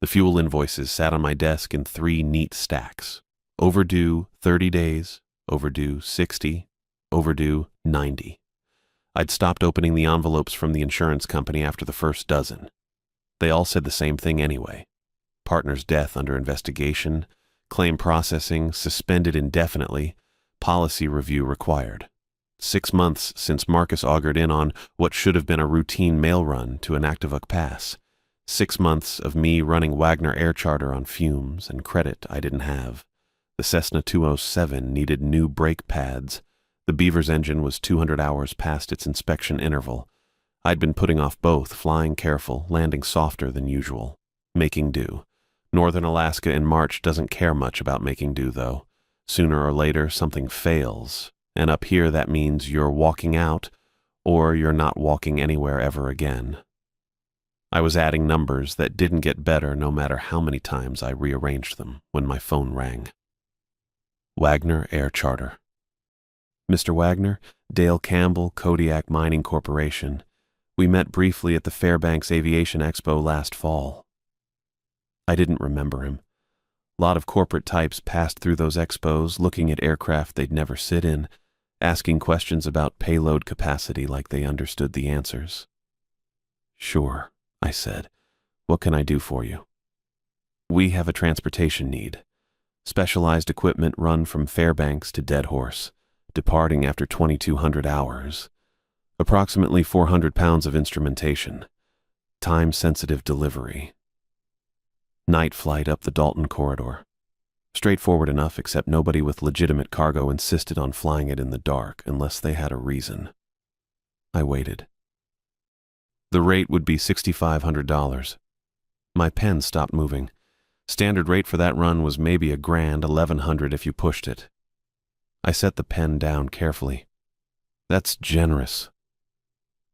The fuel invoices sat on my desk in 3 neat stacks. Overdue 30 days, overdue 60, overdue 90. I'd stopped opening the envelopes from the insurance company after the first dozen. They all said the same thing anyway. Partner's death under investigation, claim processing suspended indefinitely, policy review required. 6 months since Marcus augured in on what should have been a routine mail run to Anaktovuk Pass. 6 months of me running Wagner Air Charter on fumes and credit I didn't have. The Cessna 207 needed new brake pads. The Beaver's engine was 200 hours past its inspection interval. I'd been putting off both, flying careful, landing softer than usual. Making do. Northern Alaska in March doesn't care much about making do, though. Sooner or later, something fails. And up here, that means you're walking out, or you're not walking anywhere ever again. I was adding numbers that didn't get better no matter how many times I rearranged them when my phone rang. Wagner Air Charter. Mr. Wagner, Dale Campbell, Kodiak Mining Corporation. We met briefly at the Fairbanks Aviation Expo last fall. I didn't remember him. A lot of corporate types passed through those expos, looking at aircraft they'd never sit in, asking questions about payload capacity like they understood the answers. Sure, I said. What can I do for you? We have a transportation need. Specialized equipment run from Fairbanks to Dead Horse, departing after 2,200 hours. Approximately 400 pounds of instrumentation. Time-sensitive delivery. Night flight up the Dalton Corridor. Straightforward enough, except nobody with legitimate cargo insisted on flying it in the dark unless they had a reason. I waited. The rate would be $6,500. My pen stopped moving. Standard rate for that run was maybe $1,100 if you pushed it. I set the pen down carefully. That's generous.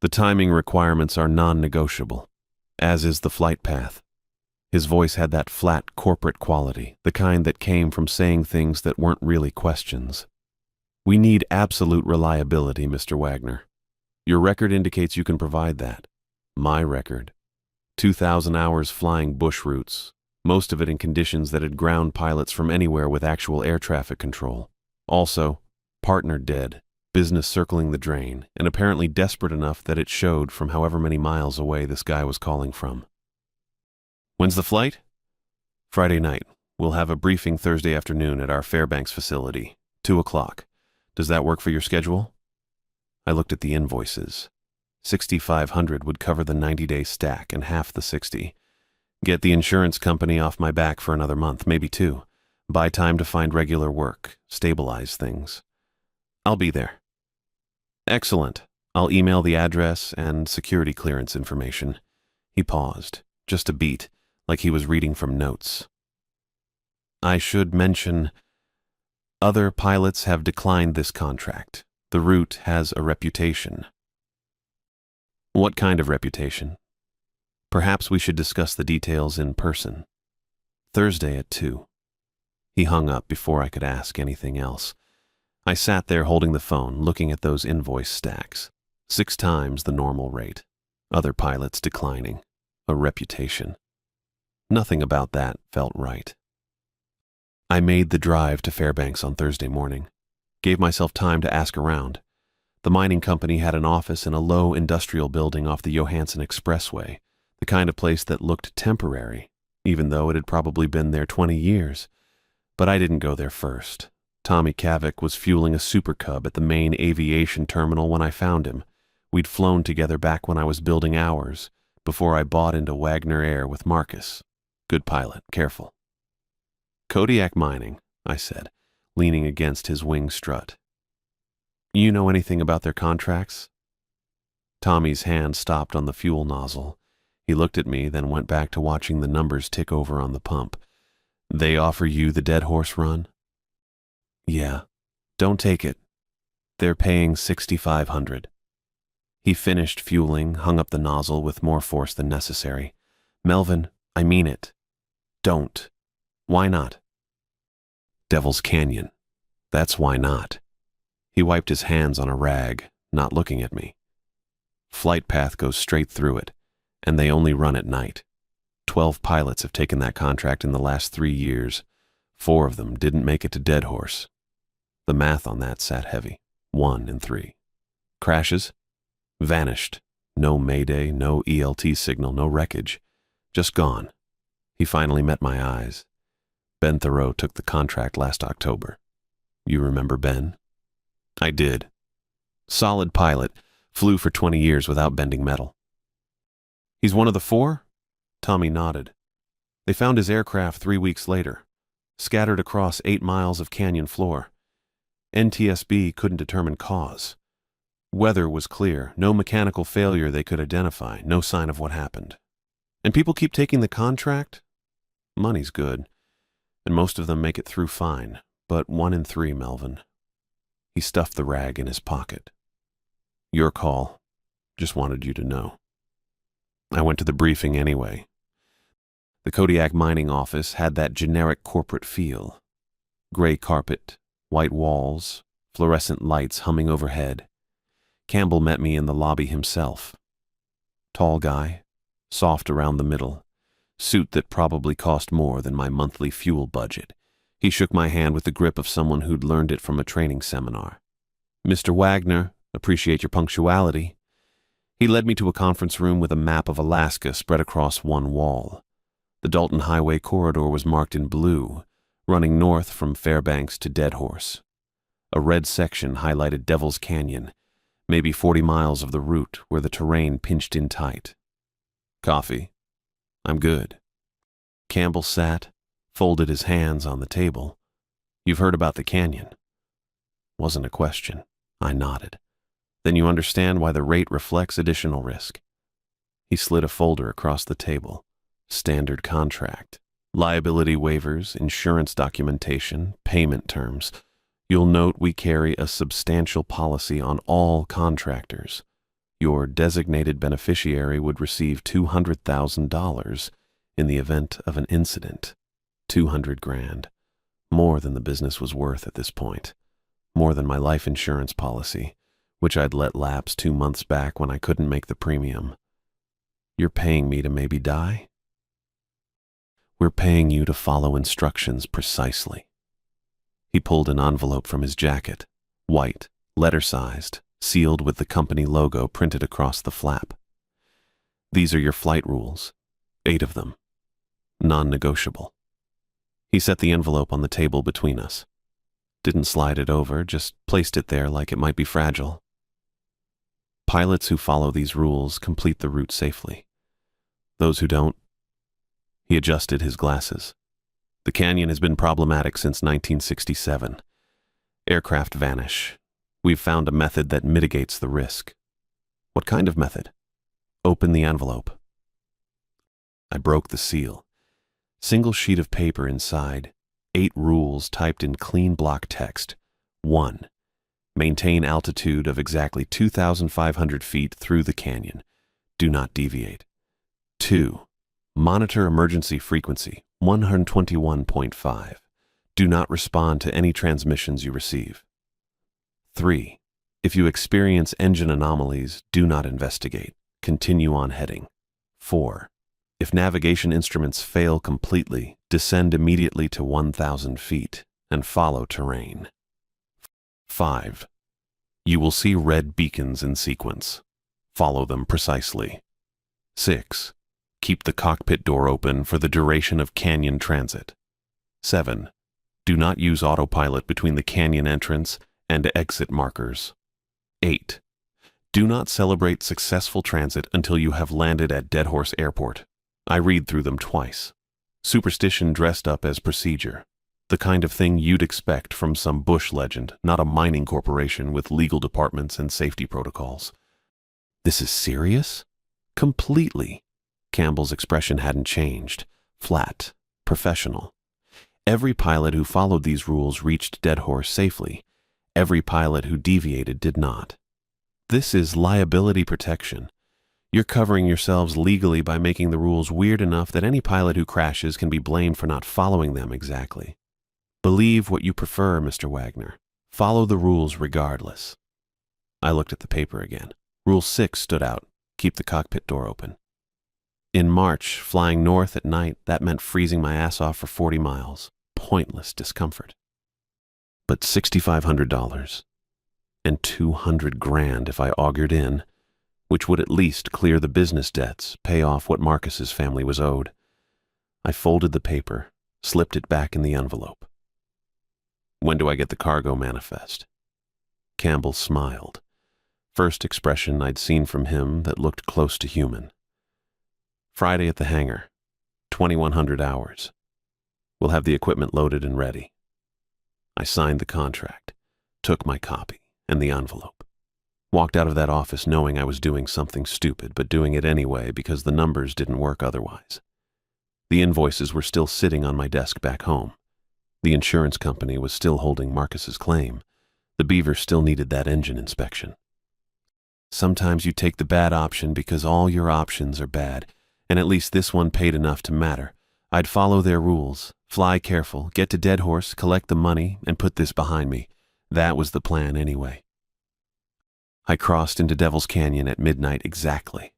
The timing requirements are non-negotiable, as is the flight path. His voice had that flat corporate quality, the kind that came from saying things that weren't really questions. We need absolute reliability, Mr. Wagner. Your record indicates you can provide that. My record. 2,000 hours flying bush routes, most of it in conditions that had ground pilots from anywhere with actual air traffic control. Also, partner dead, business circling the drain, and apparently desperate enough that it showed from however many miles away this guy was calling from. When's the flight? Friday night. We'll have a briefing Thursday afternoon at our Fairbanks facility, 2 o'clock. Does that work for your schedule? I looked at the invoices. $6,500 would cover the 90-day stack and half the 60. Get the insurance company off my back for another month, maybe 2. Buy time to find regular work, stabilize things. I'll be there. Excellent. I'll email the address and security clearance information. He paused, just a beat, like he was reading from notes. I should mention, other pilots have declined this contract. The route has a reputation. What kind of reputation? Perhaps we should discuss the details in person. Thursday at 2. He hung up before I could ask anything else. I sat there holding the phone, looking at those invoice stacks. 6 times the normal rate. Other pilots declining. A reputation. Nothing about that felt right. I made the drive to Fairbanks on Thursday morning. Gave myself time to ask around. The mining company had an office in a low industrial building off the Johansson Expressway, the kind of place that looked temporary, even though it had probably been there 20 years. But I didn't go there first. Tommy Kavik was fueling a Super Cub at the main aviation terminal when I found him. We'd flown together back when I was building ours, before I bought into Wagner Air with Marcus. Good pilot, careful. Kodiak Mining, I said, leaning against his wing strut. You know anything about their contracts? Tommy's hand stopped on the fuel nozzle. He looked at me, then went back to watching the numbers tick over on the pump. They offer you the Dead Horse run? Yeah. Don't take it. They're paying $6,500. He finished fueling, hung up the nozzle with more force than necessary. Melvin, I mean it. Don't. Why not? Devil's Canyon. That's why not. He wiped his hands on a rag, not looking at me. Flight path goes straight through it, and they only run at night. 12 pilots have taken that contract in the last 3 years. 4 of them didn't make it to Dead Horse. The math on that sat heavy. 1 in 3. Crashes? Vanished. No mayday, no ELT signal, no wreckage. Just gone. He finally met my eyes. Ben Thoreau took the contract last October. You remember Ben? I did. Solid pilot, flew for 20 years without bending metal. He's one of the 4? Tommy nodded. They found his aircraft 3 weeks later, scattered across 8 miles of canyon floor. NTSB couldn't determine cause. Weather was clear, no mechanical failure they could identify, no sign of what happened. And people keep taking the contract? Money's good, and most of them make it through fine, but 1 in 3, Melvin. He stuffed the rag in his pocket. Your call. Just wanted you to know. I went to the briefing anyway. The Kodiak mining office had that generic corporate feel. Gray carpet, white walls, fluorescent lights humming overhead. Campbell met me in the lobby himself. Tall guy, soft around the middle, suit that probably cost more than my monthly fuel budget. He shook my hand with the grip of someone who'd learned it from a training seminar. Mr. Wagner, appreciate your punctuality. He led me to a conference room with a map of Alaska spread across one wall. The Dalton Highway corridor was marked in blue, running north from Fairbanks to Dead Horse. A red section highlighted Devil's Canyon, maybe 40 miles of the route where the terrain pinched in tight. Coffee? I'm good. Campbell sat, folded his hands on the table. You've heard about the canyon. Wasn't a question. I nodded. Then you understand why the rate reflects additional risk. He slid a folder across the table. Standard contract. Liability waivers, insurance documentation, payment terms. You'll note we carry a substantial policy on all contractors. Your designated beneficiary would receive $200,000 in the event of an incident. $200,000. More than the business was worth at this point. More than my life insurance policy, which I'd let lapse 2 months back when I couldn't make the premium. You're paying me to maybe die? We're paying you to follow instructions precisely. He pulled an envelope from his jacket, white, letter-sized, sealed with the company logo printed across the flap. These are your flight rules, 8 of them, non-negotiable. He set the envelope on the table between us. Didn't slide it over, just placed it there like it might be fragile. Pilots who follow these rules complete the route safely. Those who don't. He adjusted his glasses. The canyon has been problematic since 1967. Aircraft vanish. We've found a method that mitigates the risk. What kind of method? Open the envelope. I broke the seal. Single sheet of paper inside. 8 rules typed in clean block text. 1. Maintain altitude of exactly 2,500 feet through the canyon. Do not deviate. 2. Monitor emergency frequency, 121.5. Do not respond to any transmissions you receive. 3. If you experience engine anomalies, do not investigate. Continue on heading. 4. If navigation instruments fail completely, descend immediately to 1,000 feet and follow terrain. 5. You will see red beacons in sequence. Follow them precisely. 6. Keep the cockpit door open for the duration of canyon transit. 7. Do not use autopilot between the canyon entrance and exit markers. 8. Do not celebrate successful transit until you have landed at Dead Horse Airport. I read through them twice. Superstition dressed up as procedure. The kind of thing you'd expect from some bush legend, not a mining corporation with legal departments and safety protocols. This is serious? Completely. Campbell's expression hadn't changed. Flat. Professional. Every pilot who followed these rules reached Dead Horse safely. Every pilot who deviated did not. This is liability protection. You're covering yourselves legally by making the rules weird enough that any pilot who crashes can be blamed for not following them exactly. Believe what you prefer, Mr. Wagner. Follow the rules regardless. I looked at the paper again. Rule 6 stood out. Keep the cockpit door open. In March, flying north at night, that meant freezing my ass off for 40 miles. Pointless discomfort. But $6,500 and 200 grand if I augured in, which would at least clear the business debts, pay off what Marcus's family was owed. I folded the paper, slipped it back in the envelope. When do I get the cargo manifest? Campbell smiled. First expression I'd seen from him that looked close to human. Friday at the hangar, 2100 hours. We'll have the equipment loaded and ready. I signed the contract, took my copy and the envelope. Walked out of that office knowing I was doing something stupid, but doing it anyway because the numbers didn't work otherwise. The invoices were still sitting on my desk back home. The insurance company was still holding Marcus's claim. The Beaver still needed that engine inspection. Sometimes you take the bad option because all your options are bad, and at least this one paid enough to matter. I'd follow their rules, fly careful, get to Dead Horse, collect the money, and put this behind me. That was the plan anyway. I crossed into Devil's Canyon at midnight exactly.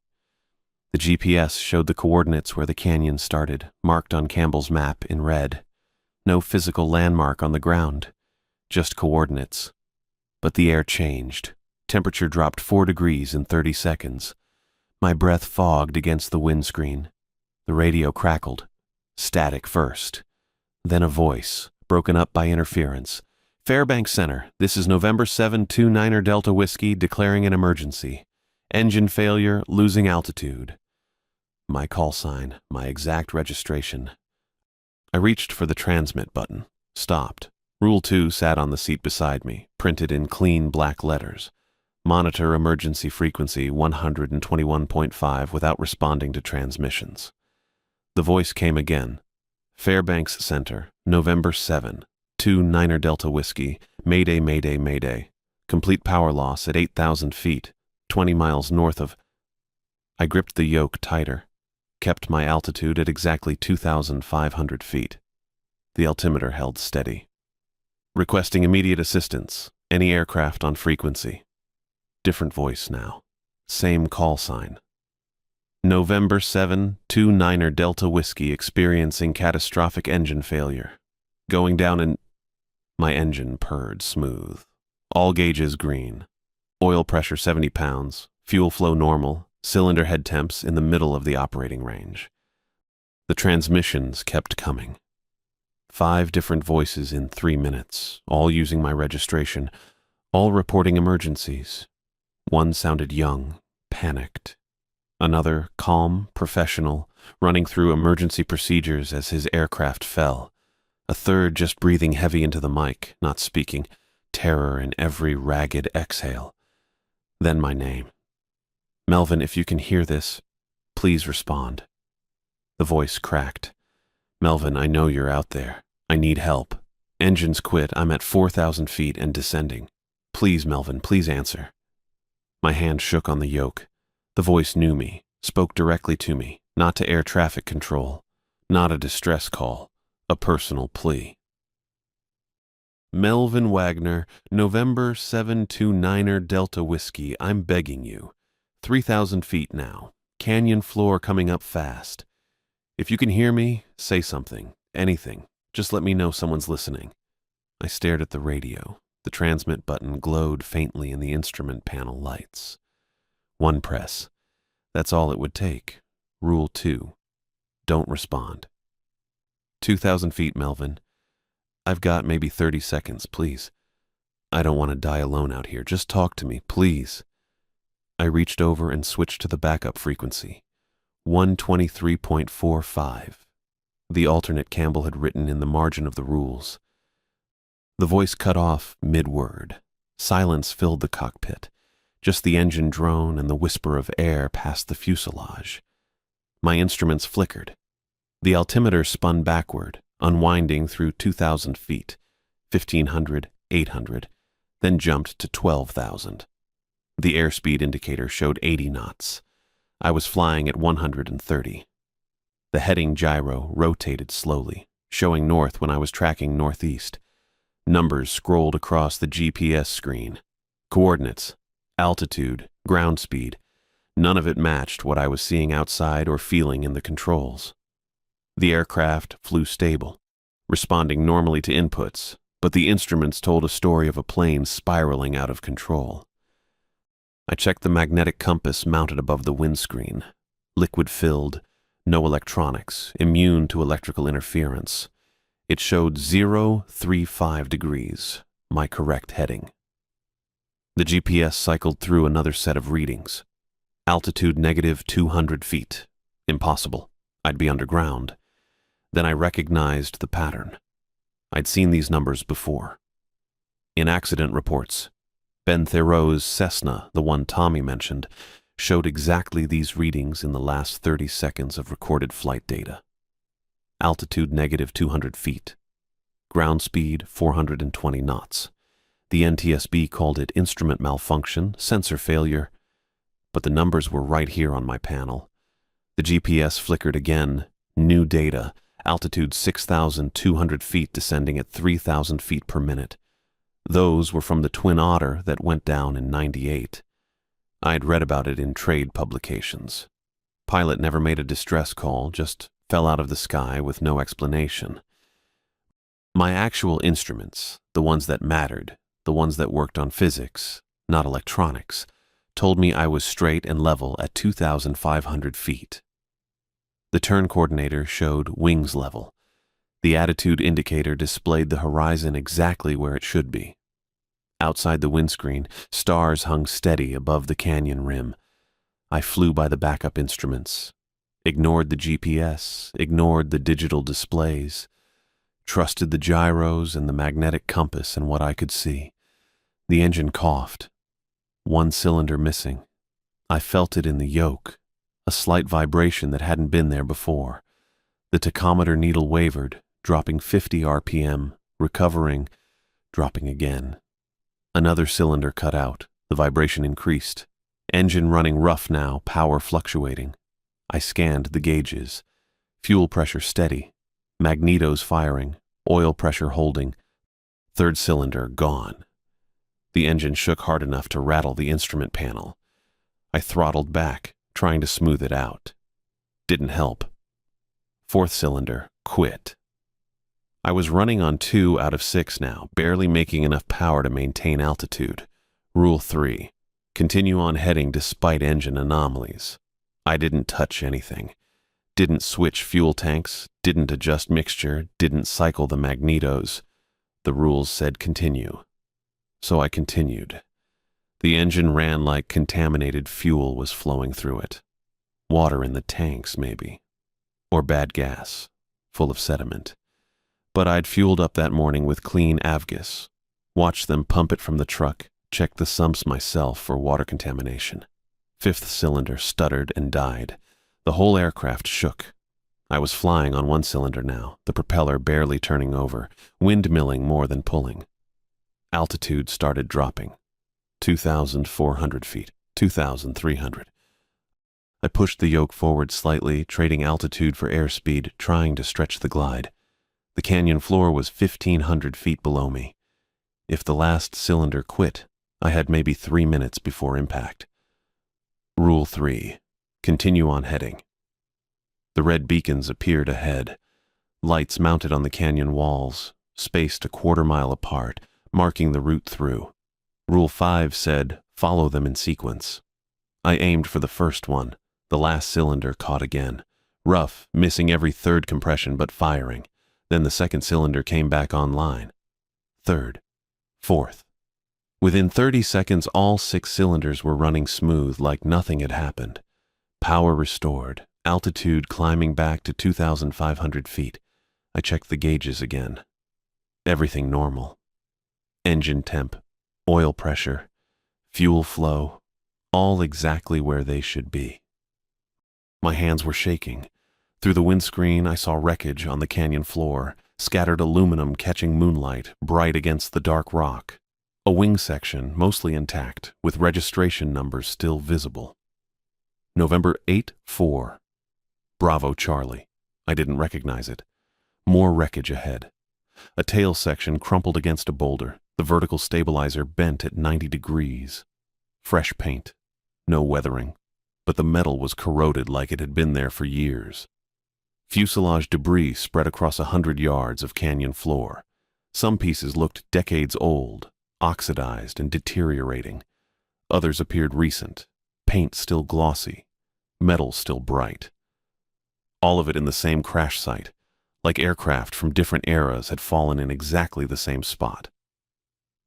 The GPS showed the coordinates where the canyon started, marked on Campbell's map in red. No physical landmark on the ground, just coordinates. But the air changed. Temperature dropped 4 degrees in 30 seconds. My breath fogged against the windscreen. The radio crackled. Static first. Then a voice, broken up by interference. Fairbanks Center, this is November 729er Delta Whiskey declaring an emergency. Engine failure, losing altitude. My call sign, my exact registration. I reached for the transmit button, stopped. Rule 2 sat on the seat beside me, printed in clean black letters. Monitor emergency frequency 121.5 without responding to transmissions. The voice came again. Fairbanks Center, November 7, 29er Delta Whiskey, Mayday, Mayday, Mayday. Complete power loss at 8,000 feet, 20 miles north of... I gripped the yoke tighter, kept my altitude at exactly 2,500 feet. The altimeter held steady. Requesting immediate assistance. Any aircraft on frequency. Different voice now. Same call sign. November 7, 29er Delta Whiskey experiencing catastrophic engine failure. Going down in... My engine purred smooth. All gauges green. Oil pressure 70 pounds. Fuel flow normal. Cylinder head temps in the middle of the operating range. The transmissions kept coming. 5 different voices in 3 minutes, all using my registration, all reporting emergencies. One sounded young, panicked. Another, calm, professional, running through emergency procedures as his aircraft fell. A third just breathing heavy into the mic, not speaking, terror in every ragged exhale. Then my name. Melvin, if you can hear this, please respond. The voice cracked. Melvin, I know you're out there. I need help. Engines quit. I'm at 4,000 feet and descending. Please, Melvin, please answer. My hand shook on the yoke. The voice knew me, spoke directly to me, not to air traffic control, not a distress call, a personal plea. Melvin Wagner, November 729er Delta Whiskey, I'm begging you. 3,000 feet now. Canyon floor coming up fast. If you can hear me, say something, anything. Just let me know someone's listening. I stared at the radio. The transmit button glowed faintly in the instrument panel lights. 1 press. That's all it would take. Rule 2. Don't respond. 2,000 feet, Melvin. I've got maybe 30 seconds, please. I don't want to die alone out here. Just talk to me, please. I reached over and switched to the backup frequency. 123.45. The alternate Campbell had written in the margin of the rules. The voice cut off mid-word. Silence filled the cockpit. Just the engine drone and the whisper of air past the fuselage. My instruments flickered. The altimeter spun backward, unwinding through 2,000 feet, 1,500, 800, then jumped to 12,000. The airspeed indicator showed 80 knots. I was flying at 130. The heading gyro rotated slowly, showing north when I was tracking northeast. Numbers scrolled across the GPS screen. Coordinates, altitude, ground speed. None of it matched what I was seeing outside or feeling in the controls. The aircraft flew stable, responding normally to inputs, but the instruments told a story of a plane spiraling out of control. I checked the magnetic compass mounted above the windscreen. Liquid-filled, no electronics, immune to electrical interference. It showed 035 degrees, my correct heading. The GPS cycled through another set of readings. Altitude negative 200 feet. Impossible. I'd be underground. Then I recognized the pattern. I'd seen these numbers before. In accident reports, Ben Thero's Cessna, the one Tommy mentioned, showed exactly these readings in the last 30 seconds of recorded flight data. Altitude negative 200 feet. Ground speed 420 knots. The NTSB called it instrument malfunction, sensor failure, but the numbers were right here on my panel. The GPS flickered again. New data. Altitude 6,200 feet, descending at 3,000 feet per minute. Those were from the Twin Otter that went down in '98. I'd read about it in trade publications. Pilot never made a distress call, just fell out of the sky with no explanation. My actual instruments, the ones that mattered, the ones that worked on physics, not electronics, told me I was straight and level at 2,500 feet. The turn coordinator showed wings level. The attitude indicator displayed the horizon exactly where it should be. Outside the windscreen, stars hung steady above the canyon rim. I flew by the backup instruments, ignored the GPS, ignored the digital displays, trusted the gyros and the magnetic compass and what I could see. The engine coughed. One cylinder missing. I felt it in the yoke, a slight vibration that hadn't been there before. The tachometer needle wavered, dropping 50 RPM, recovering, dropping again. Another cylinder cut out. The vibration increased. Engine running rough now, power fluctuating. I scanned the gauges. Fuel pressure steady. Magnetos firing. Oil pressure holding. Third cylinder gone. The engine shook hard enough to rattle the instrument panel. I throttled back, trying to smooth it out. Didn't help. Fourth cylinder quit. I was running on 2 out of 6 now, barely making enough power to maintain altitude. Rule 3. Continue on heading despite engine anomalies. I didn't touch anything. Didn't switch fuel tanks, didn't adjust mixture, didn't cycle the magnetos. The rules said continue. So I continued. The engine ran like contaminated fuel was flowing through it. Water in the tanks, maybe. Or bad gas, full of sediment. But I'd fueled up that morning with clean Avgas. Watched them pump it from the truck, checked the sumps myself for water contamination. Fifth cylinder stuttered and died. The whole aircraft shook. I was flying on 1 cylinder now, the propeller barely turning over, windmilling more than pulling. Altitude started dropping. 2,400 feet, 2,300. I pushed the yoke forward slightly, trading altitude for airspeed, trying to stretch the glide. The canyon floor was 1,500 feet below me. If the last cylinder quit, I had maybe 3 minutes before impact. Rule 3. Continue on heading. The red beacons appeared ahead. Lights mounted on the canyon walls, spaced a quarter-mile apart, marking the route through. Rule 5 said, follow them in sequence. I aimed for the first one. The last cylinder caught again. Rough, missing every third compression but firing. Then the second cylinder came back online. Third. Fourth. Within 30 seconds, all 6 cylinders were running smooth like nothing had happened. Power restored. Altitude climbing back to 2,500 feet. I checked the gauges again. Everything normal. Engine temp, oil pressure, fuel flow, all exactly where they should be. My hands were shaking. Through the windscreen, I saw wreckage on the canyon floor, scattered aluminum catching moonlight, bright against the dark rock. A wing section, mostly intact, with registration numbers still visible. November 8-4. Bravo Charlie. I didn't recognize it. More wreckage ahead. A tail section crumpled against a boulder, the vertical stabilizer bent at 90 degrees. Fresh paint. No weathering. but the metal was corroded like it had been there for years. Fuselage debris spread across 100 yards of canyon floor. Some pieces looked decades old, oxidized and deteriorating. Others appeared recent, paint still glossy, metal still bright. All of it in the same crash site, like aircraft from different eras had fallen in exactly the same spot.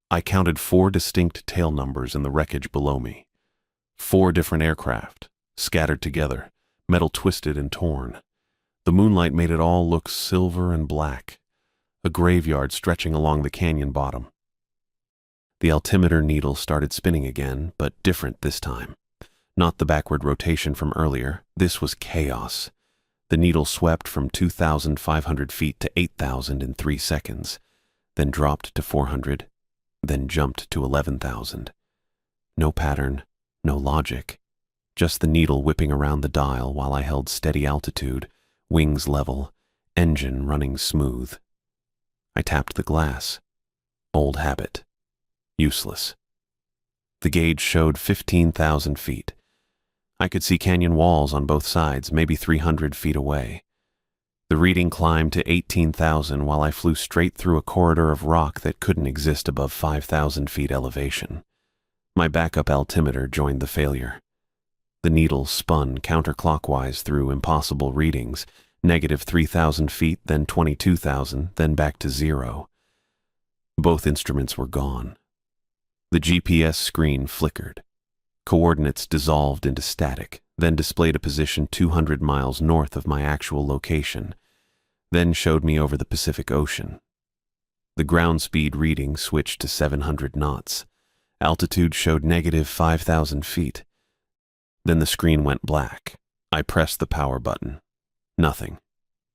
I counted 4 distinct tail numbers in the wreckage below me. 4 different aircraft, scattered together, metal twisted and torn. The moonlight made it all look silver and black, a graveyard stretching along the canyon bottom. The altimeter needle started spinning again, but different this time. Not the backward rotation from earlier. This was chaos. The needle swept from 2,500 feet to 8,000 in 3 seconds, then dropped to 400, then jumped to 11,000. No pattern, no logic, just the needle whipping around the dial while I held steady altitude, wings level, engine running smooth. I tapped the glass. Old habit. Useless. The gauge showed 15,000 feet. I could see canyon walls on both sides, maybe 300 feet away. The reading climbed to 18,000 while I flew straight through a corridor of rock that couldn't exist above 5,000 feet elevation. My backup altimeter joined the failure. The needle spun counterclockwise through impossible readings, negative 3,000 feet, then 22,000, then back to 0. Both instruments were gone. The GPS screen flickered. Coordinates dissolved into static, then displayed a position 200 miles north of my actual location, then showed me over the Pacific Ocean. The ground speed reading switched to 700 knots. Altitude showed negative 5,000 feet. Then the screen went black. I pressed the power button. Nothing.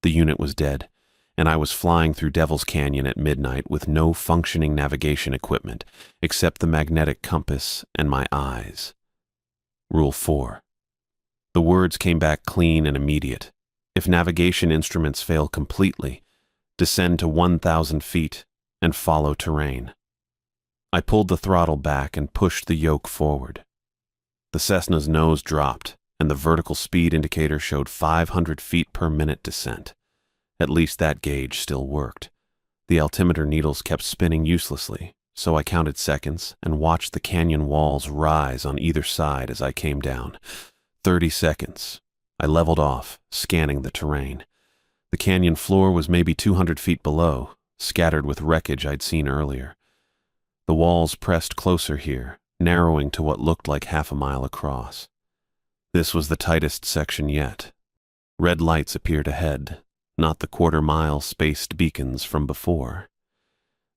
The unit was dead, and I was flying through Devil's Canyon at midnight with no functioning navigation equipment except the magnetic compass and my eyes. Rule 4. The words came back clean and immediate. If navigation instruments fail completely, descend to 1,000 feet and follow terrain. I pulled the throttle back and pushed the yoke forward. The Cessna's nose dropped, and the vertical speed indicator showed 500 feet per minute descent. At least that gauge still worked. The altimeter needles kept spinning uselessly, so I counted seconds and watched the canyon walls rise on either side as I came down. 30 seconds. I leveled off, scanning the terrain. The canyon floor was maybe 200 feet below, scattered with wreckage I'd seen earlier. The walls pressed closer here, narrowing to what looked like half a mile across. This was the tightest section yet. Red lights appeared ahead, not the quarter-mile spaced beacons from before.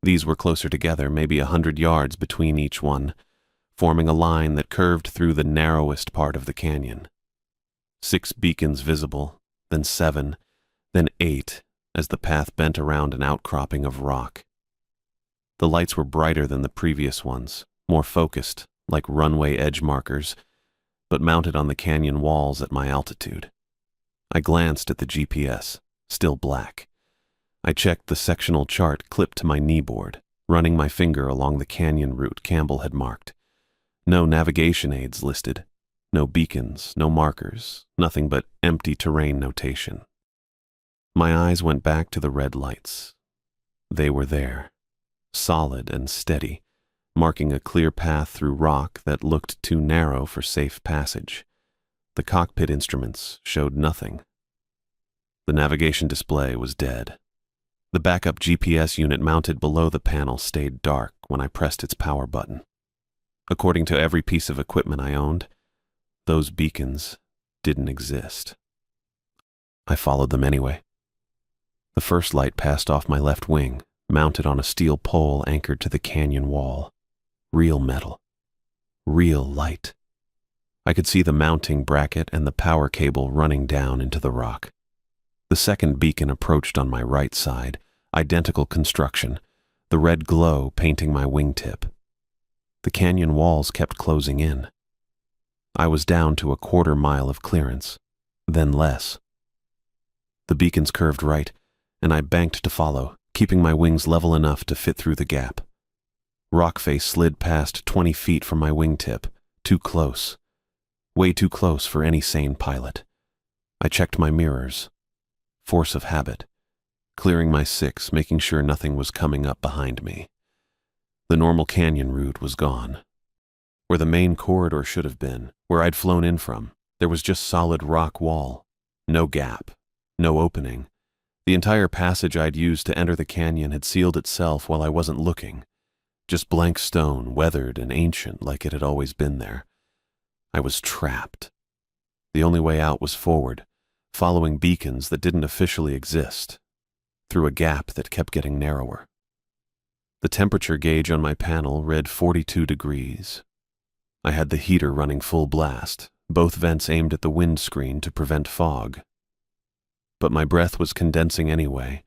These were closer together, maybe 100 yards between each one, forming a line that curved through the narrowest part of the canyon. 6 beacons visible, then 7, then 8, as the path bent around an outcropping of rock. The lights were brighter than the previous ones, more focused, like runway edge markers, but mounted on the canyon walls at my altitude. I glanced at the GPS, still black. I checked the sectional chart clipped to my kneeboard, running my finger along the canyon route Campbell had marked. No navigation aids listed, no beacons, no markers, nothing but empty terrain notation. My eyes went back to the red lights. They were there, solid and steady, marking a clear path through rock that looked too narrow for safe passage. The cockpit instruments showed nothing. The navigation display was dead. The backup GPS unit mounted below the panel stayed dark when I pressed its power button. According to every piece of equipment I owned, those beacons didn't exist. I followed them anyway. The first light passed off my left wing, mounted on a steel pole anchored to the canyon wall. Real metal. Real light. I could see the mounting bracket and the power cable running down into the rock. The second beacon approached on my right side, identical construction, the red glow painting my wingtip. The canyon walls kept closing in. I was down to a quarter-mile of clearance, then less. The beacons curved right, and I banked to follow, keeping my wings level enough to fit through the gap. Rockface slid past 20 feet from my wingtip, too close. Way too close for any sane pilot. I checked my mirrors. Force of habit. Clearing my six, making sure nothing was coming up behind me. The normal canyon route was gone. Where the main corridor should have been, where I'd flown in from, there was just solid rock wall. No gap. No opening. The entire passage I'd used to enter the canyon had sealed itself while I wasn't looking. Just blank stone, weathered and ancient like it had always been there. I was trapped. The only way out was forward, following beacons that didn't officially exist, through a gap that kept getting narrower. The temperature gauge on my panel read 42 degrees. I had the heater running full blast, both vents aimed at the windscreen to prevent fog. But my breath was condensing anyway,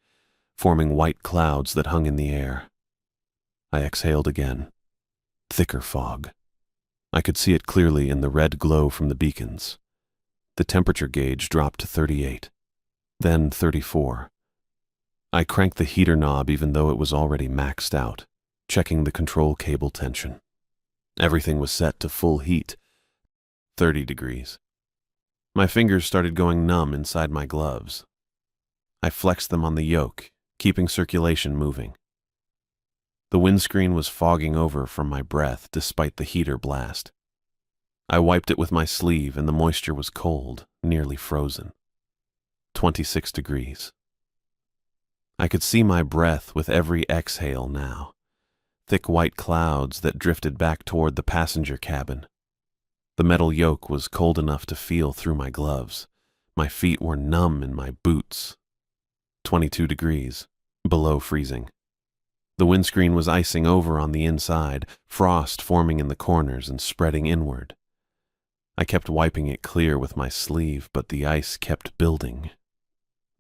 forming white clouds that hung in the air. I exhaled again. Thicker fog. I could see it clearly in the red glow from the beacons. The temperature gauge dropped to 38, then 34. I cranked the heater knob even though it was already maxed out, checking the control cable tension. Everything was set to full heat, 30 degrees. My fingers started going numb inside my gloves. I flexed them on the yoke, keeping circulation moving. The windscreen was fogging over from my breath despite the heater blast. I wiped it with my sleeve and the moisture was cold, nearly frozen. 26 degrees. I could see my breath with every exhale now. Thick white clouds that drifted back toward the passenger cabin. The metal yoke was cold enough to feel through my gloves. My feet were numb in my boots. 22 degrees, below freezing. The windscreen was icing over on the inside, frost forming in the corners and spreading inward. I kept wiping it clear with my sleeve, but the ice kept building.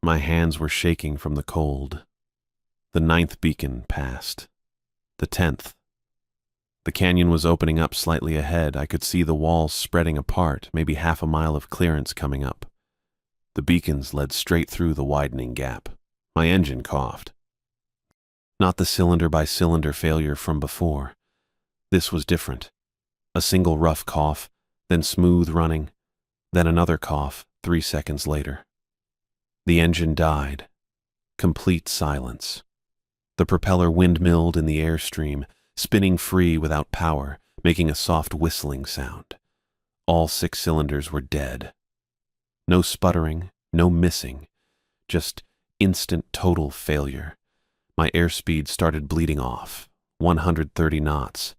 My hands were shaking from the cold. The 9th beacon passed. The 10th. The canyon was opening up slightly ahead. I could see the walls spreading apart, maybe half a mile of clearance coming up. The beacons led straight through the widening gap. My engine coughed. Not the cylinder-by-cylinder failure from before. This was different. A single rough cough, then smooth running, then another cough 3 seconds later. The engine died. Complete silence. The propeller windmilled in the airstream, spinning free without power, making a soft whistling sound. All 6 cylinders were dead. No sputtering, no missing, just instant total failure. My airspeed started bleeding off. 130 knots.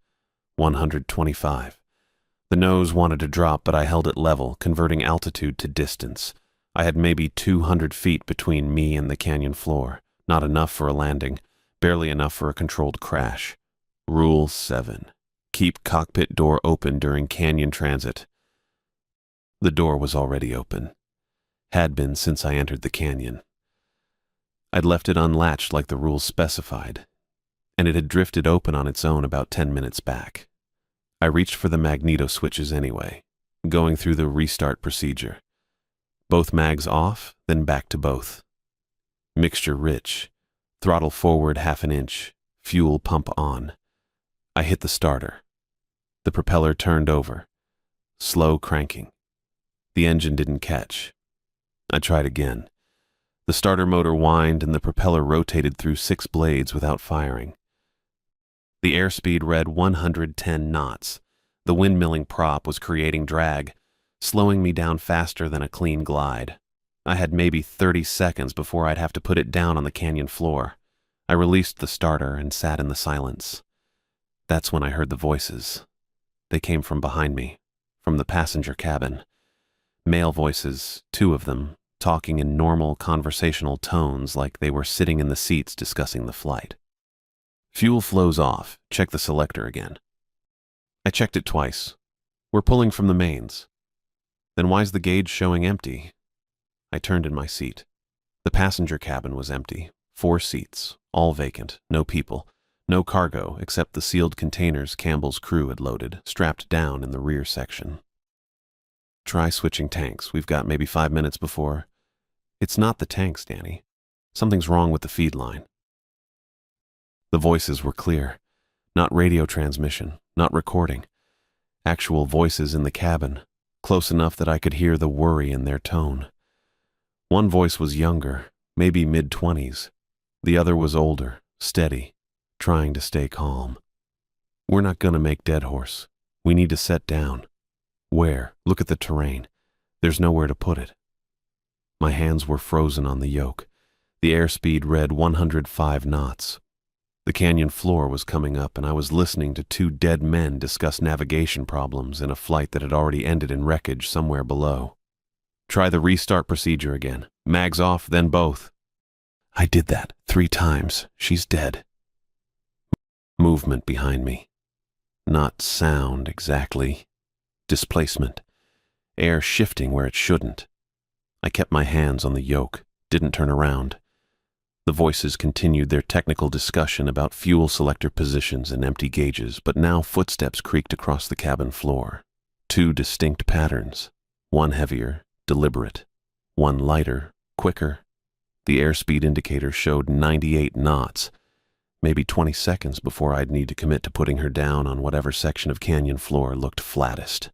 125. The nose wanted to drop, but I held it level, converting altitude to distance. I had maybe 200 feet between me and the canyon floor. Not enough for a landing, barely enough for a controlled crash. Rule 7. Keep cockpit door open during canyon transit. The door was already open. Had been since I entered the canyon. I'd left it unlatched like the rules specified, and it had drifted open on its own about 10 minutes back. I reached for the magneto switches anyway, going through the restart procedure. Both mags off, then back to both. Mixture rich. Throttle forward half an inch. Fuel pump on. I hit the starter. The propeller turned over. Slow cranking. The engine didn't catch. I tried again. The starter motor whined and the propeller rotated through 6 blades without firing. The airspeed read 110 knots. The windmilling prop was creating drag, slowing me down faster than a clean glide. I had maybe 30 seconds before I'd have to put it down on the canyon floor. I released the starter and sat in the silence. That's when I heard the voices. They came from behind me, from the passenger cabin. Male voices, 2 of them, talking in normal conversational tones like they were sitting in the seats discussing the flight. Fuel flows off. Check the selector again. I checked it twice. We're pulling from the mains. Then why's the gauge showing empty? I turned in my seat. The passenger cabin was empty. 4 seats, all vacant, no people, no cargo except the sealed containers Campbell's crew had loaded, strapped down in the rear section. Try switching tanks. We've got maybe 5 minutes before. It's not the tanks, Danny. Something's wrong with the feed line. The voices were clear. Not radio transmission, not recording. Actual voices in the cabin, close enough that I could hear the worry in their tone. One voice was younger, maybe mid-20s. The other was older, steady, trying to stay calm. "We're not gonna make Dead Horse. We need to set down." "Where? Look at the terrain. There's nowhere to put it." My hands were frozen on the yoke. The airspeed read 105 knots. The canyon floor was coming up, and I was listening to two dead men discuss navigation problems in a flight that had already ended in wreckage somewhere below. "Try the restart procedure again. Mags off, then both." "I did that 3 times. She's dead." Movement behind me. Not sound, exactly. Displacement. Air shifting where it shouldn't. I kept my hands on the yoke, didn't turn around. The voices continued their technical discussion about fuel selector positions and empty gauges, but now footsteps creaked across the cabin floor. 2 distinct patterns. One heavier, deliberate. One lighter, quicker. The airspeed indicator showed 98 knots. Maybe 20 seconds before I'd need to commit to putting her down on whatever section of canyon floor looked flattest.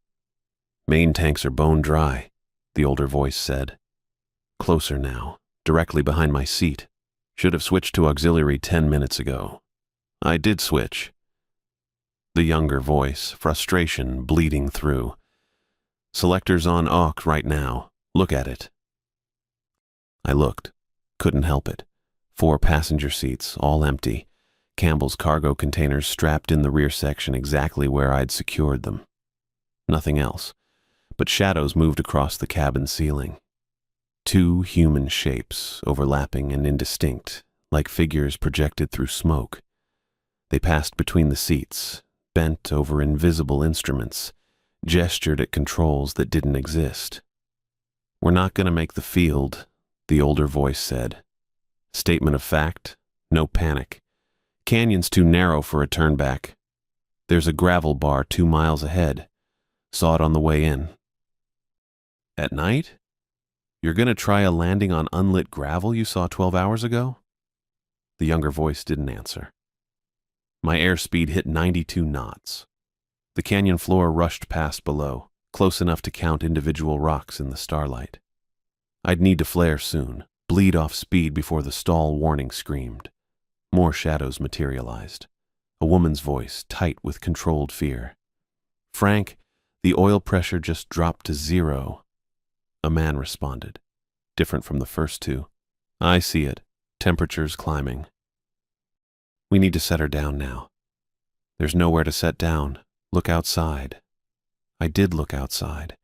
"Main tanks are bone dry," the older voice said. Closer now, directly behind my seat. "Should have switched to auxiliary 10 minutes ago." "I did switch." The younger voice, frustration bleeding through. "Selector's on AUK right now. Look at it." I looked. Couldn't help it. 4 passenger seats, all empty. Campbell's cargo containers strapped in the rear section exactly where I'd secured them. Nothing else, but shadows moved across the cabin ceiling. 2 human shapes, overlapping and indistinct, like figures projected through smoke. They passed between the seats, bent over invisible instruments, gestured at controls that didn't exist. "We're not going to make the field," the older voice said. "Statement of fact, no panic. Canyon's too narrow for a turnback. There's a gravel bar 2 miles ahead. Saw it on the way in." "At night? You're going to try a landing on unlit gravel you saw 12 hours ago?" The younger voice didn't answer. My airspeed hit 92 knots. The canyon floor rushed past below, close enough to count individual rocks in the starlight. I'd need to flare soon, bleed off speed before the stall warning screamed. More shadows materialized. A woman's voice, tight with controlled fear. "Frank, the oil pressure just dropped to 0. A man responded, different from the first 2. "I see it. Temperature's climbing." "We need to set her down now." "There's nowhere to set down. Look outside." I did look outside.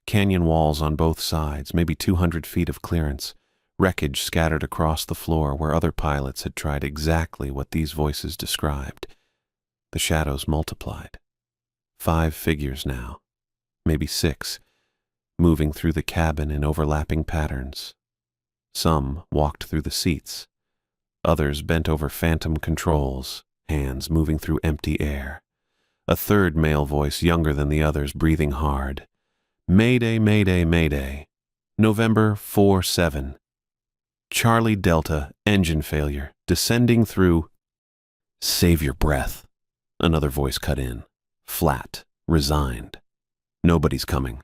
Canyon walls on both sides, maybe 200 feet of clearance. Wreckage scattered across the floor where other pilots had tried exactly what these voices described. The shadows multiplied. 5 figures now, maybe 6, moving through the cabin in overlapping patterns. Some walked through the seats. Others bent over phantom controls, hands moving through empty air. A third male voice, younger than the others, breathing hard. "Mayday, mayday, mayday. November 4-7. Charlie Delta, engine failure, descending through—" "Save your breath," another voice cut in, flat, resigned. "Nobody's coming."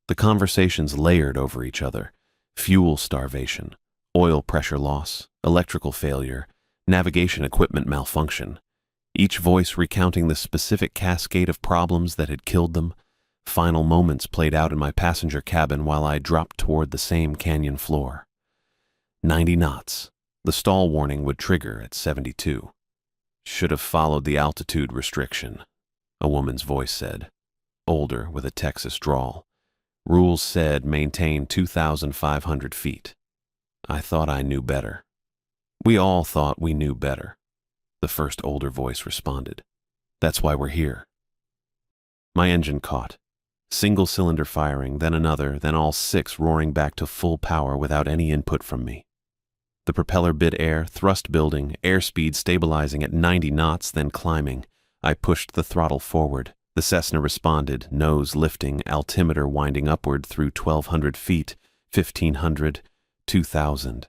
The conversations layered over each other. Fuel starvation, oil pressure loss, electrical failure, navigation equipment malfunction. Each voice recounting the specific cascade of problems that had killed them. Final moments played out in my passenger cabin while I dropped toward the same canyon floor. 90 knots. The stall warning would trigger at 72. "Should have followed the altitude restriction," a woman's voice said, older with a Texas drawl. "Rules said maintain 2,500 feet. I thought I knew better." "We all thought we knew better," the first older voice responded. "That's why we're here." My engine caught. Single cylinder firing, then another, then all 6 roaring back to full power without any input from me. The propeller bit air, thrust building, airspeed stabilizing at 90 knots, then climbing. I pushed the throttle forward. The Cessna responded, nose lifting, altimeter winding upward through 1,200 feet, 1,500, 2,000.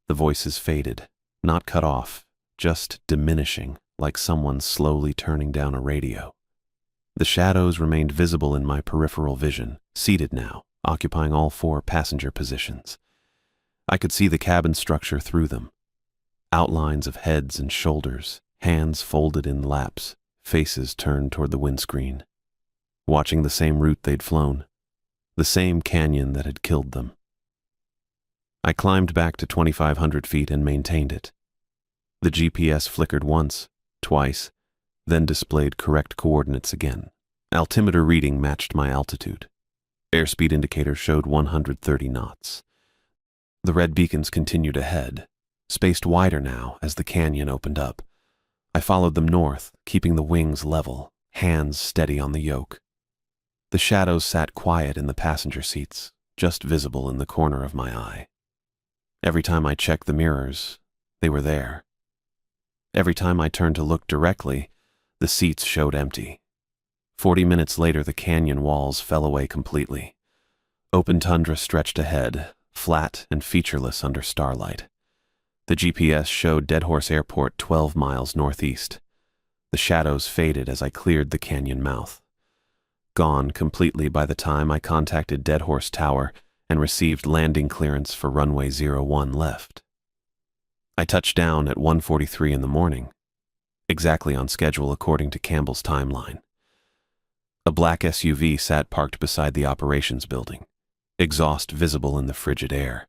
The voices faded, not cut off, just diminishing, like someone slowly turning down a radio. The shadows remained visible in my peripheral vision, seated now, occupying all 4 passenger positions. I could see the cabin structure through them. Outlines of heads and shoulders, hands folded in laps, faces turned toward the windscreen. Watching the same route they'd flown, the same canyon that had killed them. I climbed back to 2,500 feet and maintained it. The GPS flickered once, twice, then displayed correct coordinates again. Altimeter reading matched my altitude. Airspeed indicator showed 130 knots. The red beacons continued ahead, spaced wider now as the canyon opened up. I followed them north, keeping the wings level, hands steady on the yoke. The shadows sat quiet in the passenger seats, just visible in the corner of my eye. Every time I checked the mirrors, they were there. Every time I turned to look directly, the seats showed empty. 40 minutes later, the canyon walls fell away completely. Open tundra stretched ahead, flat and featureless under starlight. The GPS showed Dead Horse Airport 12 miles northeast. The shadows faded as I cleared the canyon mouth. Gone completely by the time I contacted Dead Horse Tower and received landing clearance for runway 01 left. I touched down at 1:43 in the morning, exactly on schedule according to Campbell's timeline. A black SUV sat parked beside the operations building, exhaust visible in the frigid air.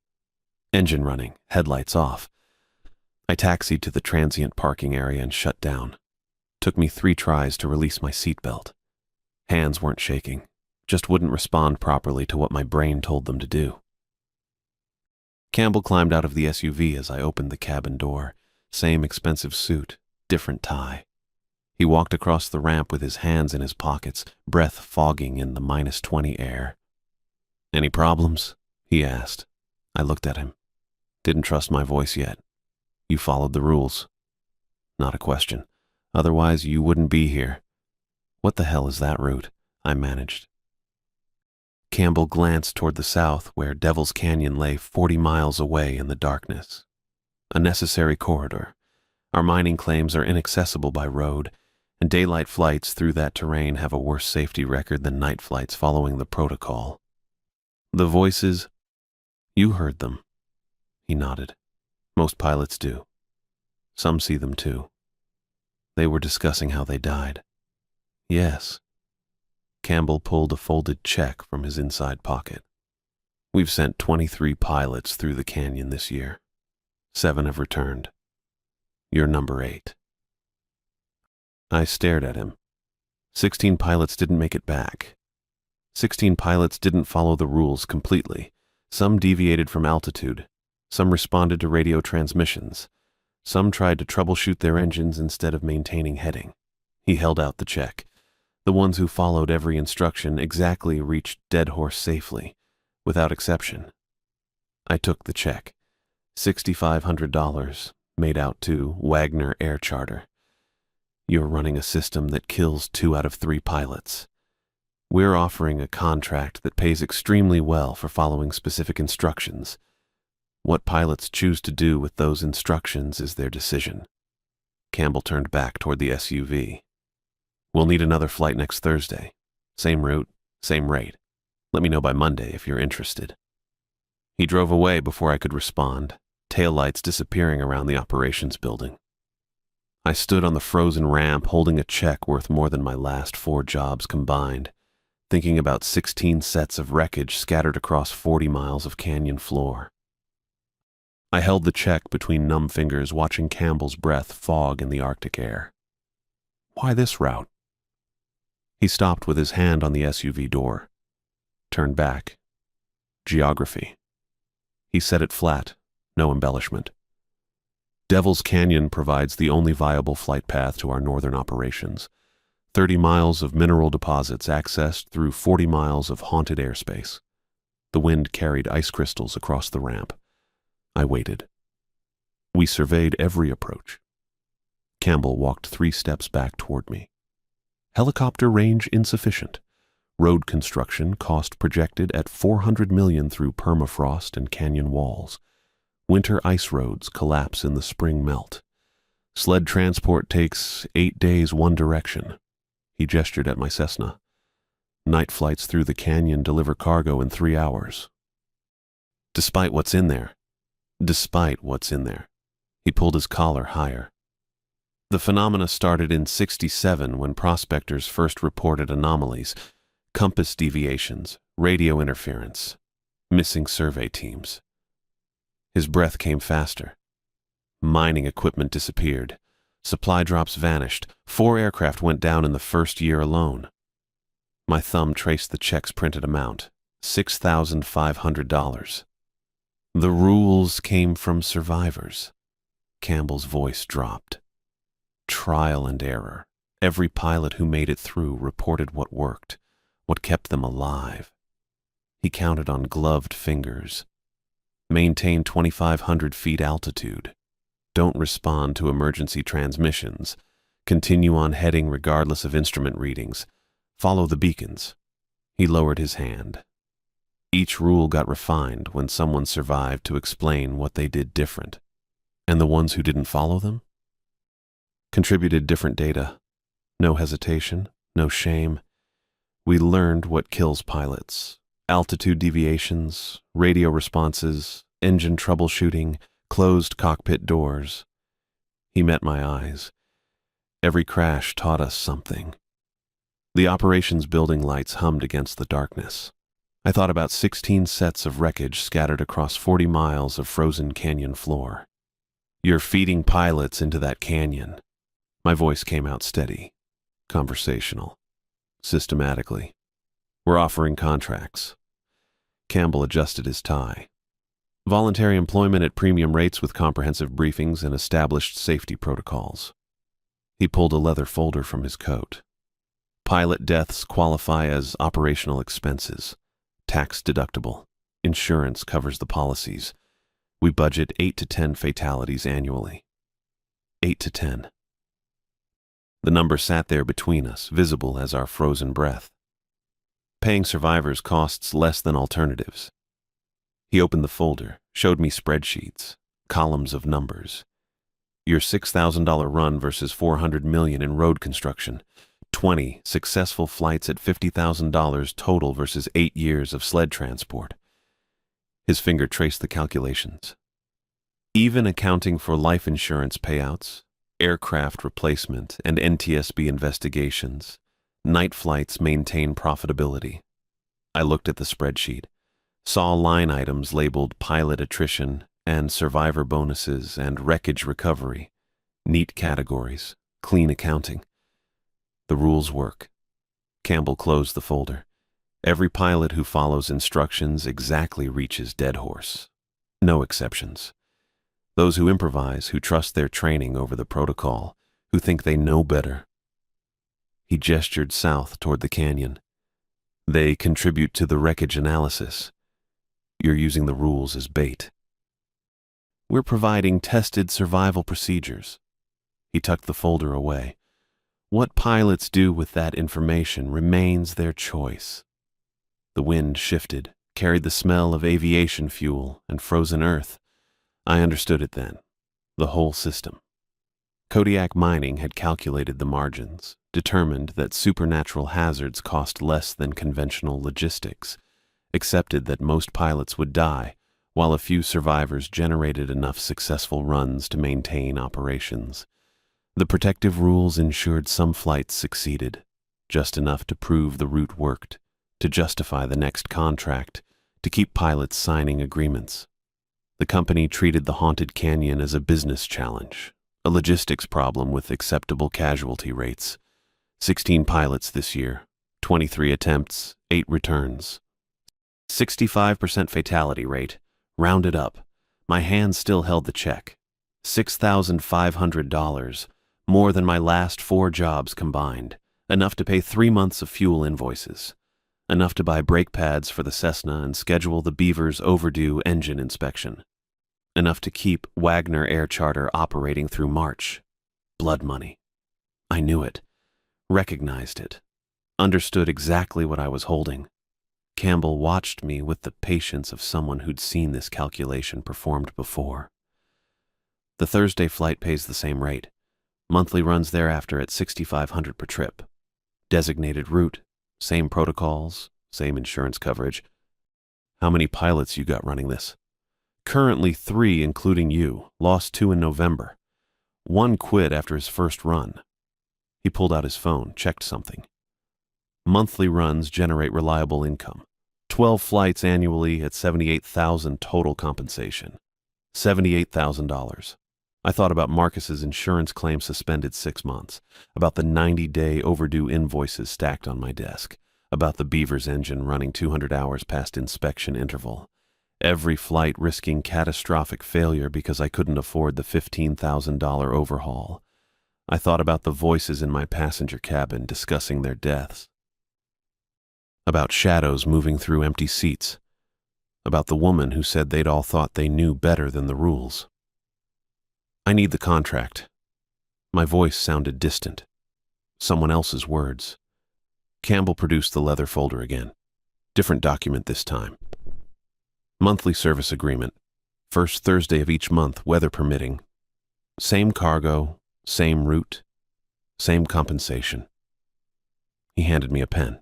Engine running, headlights off. I taxied to the transient parking area and shut down. Took me 3 tries to release my seatbelt. Hands weren't shaking, just wouldn't respond properly to what my brain told them to do. Campbell climbed out of the SUV as I opened the cabin door. Same expensive suit, different tie. He walked across the ramp with his hands in his pockets, breath fogging in the -20 air. "Any problems?" he asked. I looked at him. Didn't trust my voice yet. "You followed the rules." "Not a question. Otherwise, you wouldn't be here." "What the hell is that route?" I managed. Campbell glanced toward the south, where Devil's Canyon lay 40 miles away in the darkness. "A necessary corridor. Our mining claims are inaccessible by road, and daylight flights through that terrain have a worse safety record than night flights following the protocol." "The voices?" "You heard them." He nodded. "Most pilots do. Some see them too." "They were discussing how they died." "Yes." Campbell pulled a folded check from his inside pocket. "We've sent 23 pilots through the canyon this year. 7 have returned. You're number 8. I stared at him. 16 pilots didn't make it back. 16 pilots didn't follow the rules completely. Some deviated from altitude. Some responded to radio transmissions. Some tried to troubleshoot their engines instead of maintaining heading. He held out the check. The ones who followed every instruction exactly reached Dead Horse safely, without exception. I took the check. $6,500, made out to Wagner Air Charter. "You're running a system that kills 2 out of 3 pilots. We're offering a contract that pays extremely well for following specific instructions. What pilots choose to do with those instructions is their decision." Campbell turned back toward the SUV. "We'll need another flight next Thursday. Same route, same rate. Let me know by Monday if you're interested." He drove away before I could respond, taillights disappearing around the operations building. I stood on the frozen ramp holding a check worth more than my last 4 jobs combined, thinking about 16 sets of wreckage scattered across 40 miles of canyon floor. I held the check between numb fingers, watching Campbell's breath fog in the Arctic air. "Why this route?" He stopped with his hand on the SUV door. Turned back. "Geography." He said it flat, no embellishment. "Devil's Canyon provides the only viable flight path to our northern operations. 30 miles of mineral deposits accessed through 40 miles of haunted airspace." The wind carried ice crystals across the ramp. I waited. We surveyed every approach. Campbell walked 3 steps back toward me. "Helicopter range insufficient. Road construction cost projected at $400 million through permafrost and canyon walls. Winter ice roads collapse in the spring melt. Sled transport takes 8 days one direction." He gestured at my Cessna. Night flights through the canyon deliver cargo in 3 hours. Despite what's in there, he pulled his collar higher. The phenomena started in '67 when prospectors first reported anomalies, compass deviations, radio interference, missing survey teams. His breath came faster. Mining equipment disappeared. Supply drops vanished. 4 aircraft went down in the first year alone. My thumb traced the check's printed amount, $6,500. The rules came from survivors. Campbell's voice dropped. Trial and error. Every pilot who made it through reported what worked, what kept them alive. He counted on gloved fingers. Maintain 2,500 feet altitude. Don't respond to emergency transmissions. Continue on heading regardless of instrument readings. Follow the beacons. He lowered his hand. Each rule got refined when someone survived to explain what they did different. And the ones who didn't follow them? Contributed different data. No hesitation, no shame. We learned what kills pilots. Altitude deviations, radio responses, engine troubleshooting, closed cockpit doors. He met my eyes. Every crash taught us something. The operations building lights hummed against the darkness. I thought about 16 sets of wreckage scattered across 40 miles of frozen canyon floor. You're feeding pilots into that canyon. My voice came out steady, conversational, systematically. We're offering contracts. Campbell adjusted his tie. Voluntary employment at premium rates with comprehensive briefings and established safety protocols. He pulled a leather folder from his coat. Pilot deaths qualify as operational expenses. Tax deductible. Insurance covers the policies. We budget 8 to 10 fatalities annually. 8 to 10. The number sat there between us, visible as our frozen breath. Paying survivors costs less than alternatives. He opened the folder, showed me spreadsheets, columns of numbers. Your $6,000 run versus $400 million in road construction. 20 successful flights at $50,000 total versus 8 years of sled transport. His finger traced the calculations. Even accounting for life insurance payouts, aircraft replacement, and NTSB investigations, night flights maintain profitability. I looked at the spreadsheet, saw line items labeled pilot attrition and survivor bonuses and wreckage recovery, neat categories, clean accounting. The rules work. Campbell closed the folder. Every pilot who follows instructions exactly reaches dead horse. No exceptions. Those who improvise, who trust their training over the protocol, who think they know better. He gestured south toward the canyon. They contribute to the wreckage analysis. You're using the rules as bait. We're providing tested survival procedures. He tucked the folder away. What pilots do with that information remains their choice. The wind shifted, carried the smell of aviation fuel and frozen earth. I understood it then. The whole system. Kodiak Mining had calculated the margins, determined that supernatural hazards cost less than conventional logistics, accepted that most pilots would die, while a few survivors generated enough successful runs to maintain operations. The protective rules ensured some flights succeeded, just enough to prove the route worked, to justify the next contract, to keep pilots signing agreements. The company treated the haunted canyon as a business challenge, a logistics problem with acceptable casualty rates. 16 pilots this year, 23 attempts, 8 returns. 65% fatality rate, rounded up. My hand still held the check. $6,500, more than my last 4 jobs combined, enough to pay 3 months of fuel invoices, enough to buy brake pads for the Cessna and schedule the Beaver's overdue engine inspection, enough to keep Wagner Air Charter operating through March. Blood money. I knew it, recognized it, understood exactly what I was holding. Campbell watched me with the patience of someone who'd seen this calculation performed before. The Thursday flight pays the same rate. Monthly runs thereafter at $6,500 per trip. Designated route, Same protocols, same insurance coverage. How many pilots you got running this? Currently 3, including you. Lost 2 in November. 1 quit after his first run. He pulled out his phone, checked something. Monthly runs generate reliable income. 12 flights annually at $78,000 total compensation. $78,000. I thought about Marcus's insurance claim suspended 6 months, about the 90-day overdue invoices stacked on my desk, about the Beaver's engine running 200 hours past inspection interval, every flight risking catastrophic failure because I couldn't afford the $15,000 overhaul. I thought about the voices in my passenger cabin discussing their deaths, about shadows moving through empty seats, about the woman who said they'd all thought they knew better than the rules. I need the contract. My voice sounded distant. Someone else's words. Campbell produced the leather folder again. Different document this time. Monthly service agreement. First Thursday of each month, weather permitting. Same cargo, same route, same compensation. He handed me a pen.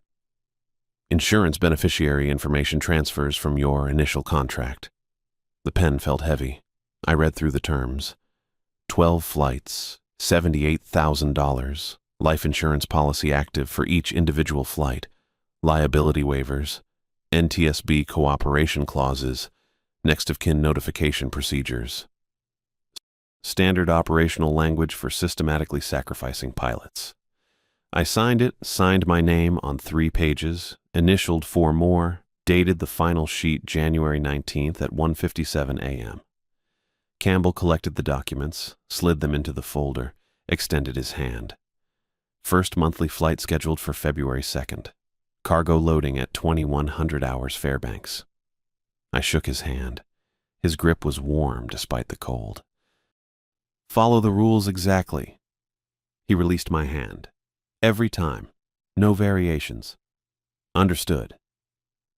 Insurance beneficiary information transfers from your initial contract. The pen felt heavy. I read through the terms. 12 flights, $78,000, life insurance policy active for each individual flight, liability waivers, NTSB cooperation clauses, next of kin notification procedures. Standard operational language for systematically sacrificing pilots. I signed it, signed my name on 3 pages, initialed 4 more, dated the final sheet January 19th at 1:57 a.m. Campbell collected the documents, slid them into the folder, extended his hand. First monthly flight scheduled for February 2nd. Cargo loading at 2100 hours Fairbanks. I shook his hand. His grip was warm despite the cold. Follow the rules exactly. He released my hand. Every time. No variations. Understood.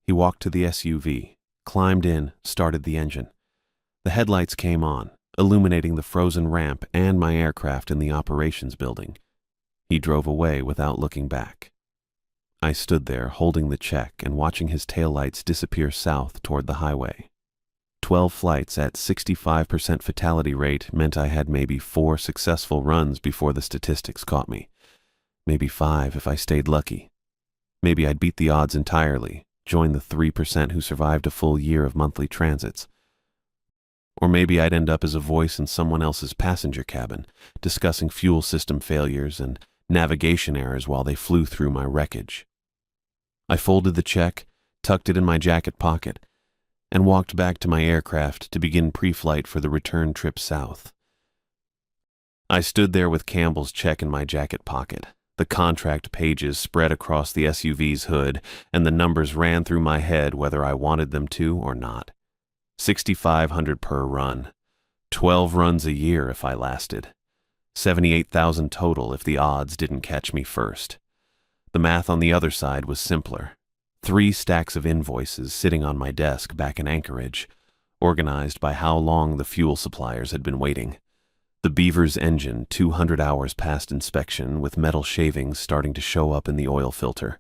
He walked to the SUV, climbed in, started the engine. The headlights came on, illuminating the frozen ramp and my aircraft in the operations building. He drove away without looking back. I stood there holding the check and watching his taillights disappear south toward the highway. 12 flights at 65% fatality rate meant I had maybe 4 successful runs before the statistics caught me. Maybe 5 if I stayed lucky. Maybe I'd beat the odds entirely, join the 3% who survived a full year of monthly transits. Or maybe I'd end up as a voice in someone else's passenger cabin, discussing fuel system failures and navigation errors while they flew through my wreckage. I folded the check, tucked it in my jacket pocket, and walked back to my aircraft to begin pre-flight for the return trip south. I stood there with Campbell's check in my jacket pocket, the contract pages spread across the SUV's hood, and the numbers ran through my head whether I wanted them to or not. 6,500 per run. 12 runs a year if I lasted. 78,000 total if the odds didn't catch me first. The math on the other side was simpler. 3 stacks of invoices sitting on my desk back in Anchorage, organized by how long the fuel suppliers had been waiting. The Beaver's engine 200 hours past inspection with metal shavings starting to show up in the oil filter.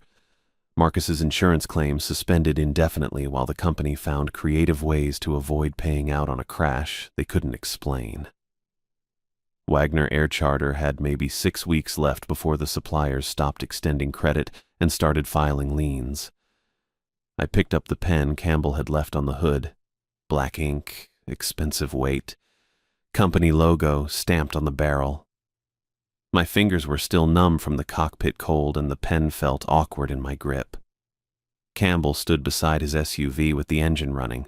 Marcus's insurance claim suspended indefinitely while the company found creative ways to avoid paying out on a crash they couldn't explain. Wagner Air Charter had maybe 6 weeks left before the suppliers stopped extending credit and started filing liens. I picked up the pen Campbell had left on the hood. Black ink, expensive weight, company logo stamped on the barrel. My fingers were still numb from the cockpit cold and the pen felt awkward in my grip. Campbell stood beside his SUV with the engine running,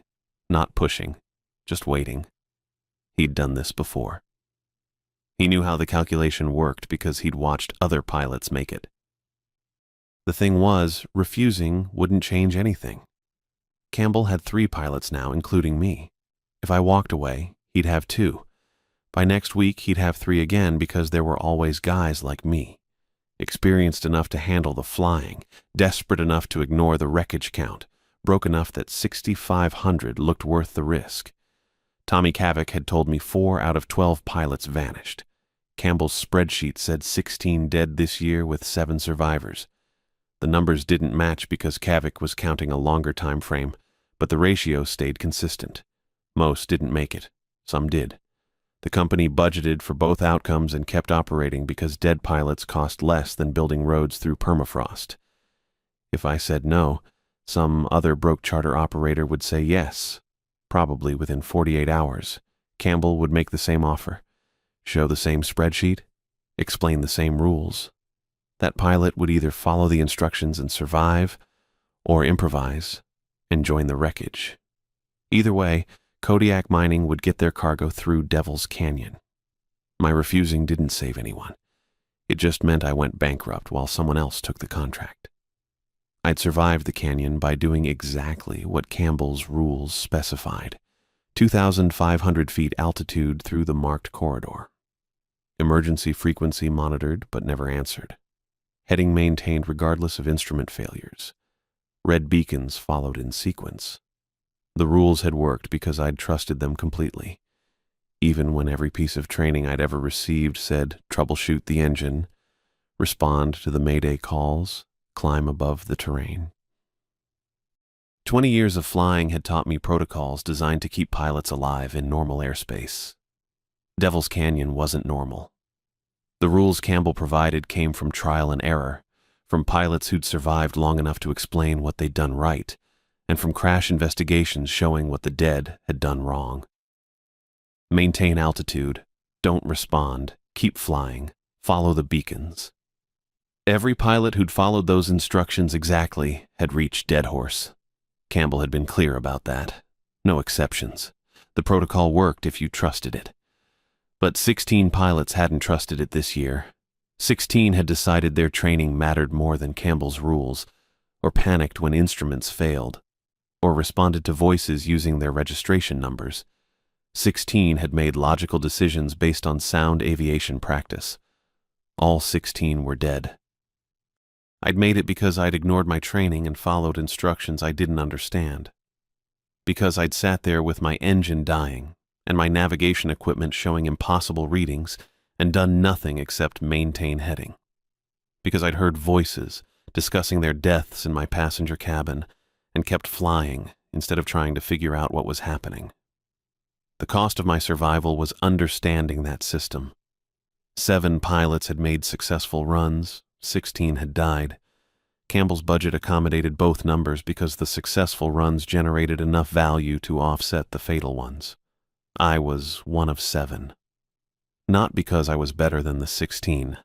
not pushing, just waiting. He'd done this before. He knew how the calculation worked because he'd watched other pilots make it. The thing was, refusing wouldn't change anything. Campbell had 3 pilots now, including me. If I walked away, he'd have 2. By next week, he'd have 3 again because there were always guys like me, experienced enough to handle the flying, desperate enough to ignore the wreckage count, broke enough that 6,500 looked worth the risk. Tommy Kavik had told me 4 out of 12 pilots vanished. Campbell's spreadsheet said 16 dead this year with 7 survivors. The numbers didn't match because Kavik was counting a longer time frame, but the ratio stayed consistent. Most didn't make it. Some did. The company budgeted for both outcomes and kept operating because dead pilots cost less than building roads through permafrost. If I said no, some other broke charter operator would say yes. Probably within 48 hours, Campbell would make the same offer, show the same spreadsheet, explain the same rules. That pilot would either follow the instructions and survive, or improvise and join the wreckage. Either way, Kodiak Mining would get their cargo through Devil's Canyon. My refusing didn't save anyone. It just meant I went bankrupt while someone else took the contract. I'd survived the canyon by doing exactly what Campbell's rules specified: 2,500 feet altitude through the marked corridor. Emergency frequency monitored but never answered. Heading maintained regardless of instrument failures. Red beacons followed in sequence. The rules had worked because I'd trusted them completely. Even when every piece of training I'd ever received said troubleshoot the engine, respond to the Mayday calls, climb above the terrain. 20 years of flying had taught me protocols designed to keep pilots alive in normal airspace. Devil's Canyon wasn't normal. The rules Campbell provided came from trial and error, from pilots who'd survived long enough to explain what they'd done right, and from crash investigations showing what the dead had done wrong. Maintain altitude, don't respond, keep flying, follow the beacons. Every pilot who'd followed those instructions exactly had reached Dead Horse. Campbell had been clear about that. No exceptions. The protocol worked if you trusted it. But 16 pilots hadn't trusted it this year. 16 had decided their training mattered more than Campbell's rules, or panicked when instruments failed, or responded to voices using their registration numbers. 16 had made logical decisions based on sound aviation practice. All 16 were dead. I'd made it because I'd ignored my training and followed instructions I didn't understand. Because I'd sat there with my engine dying and my navigation equipment showing impossible readings and done nothing except maintain heading. Because I'd heard voices discussing their deaths in my passenger cabin and kept flying instead of trying to figure out what was happening. The cost of my survival was understanding that system. 7 pilots had made successful runs, 16 had died. Campbell's budget accommodated both numbers because the successful runs generated enough value to offset the fatal ones. I was one of 7. Not because I was better than the 16,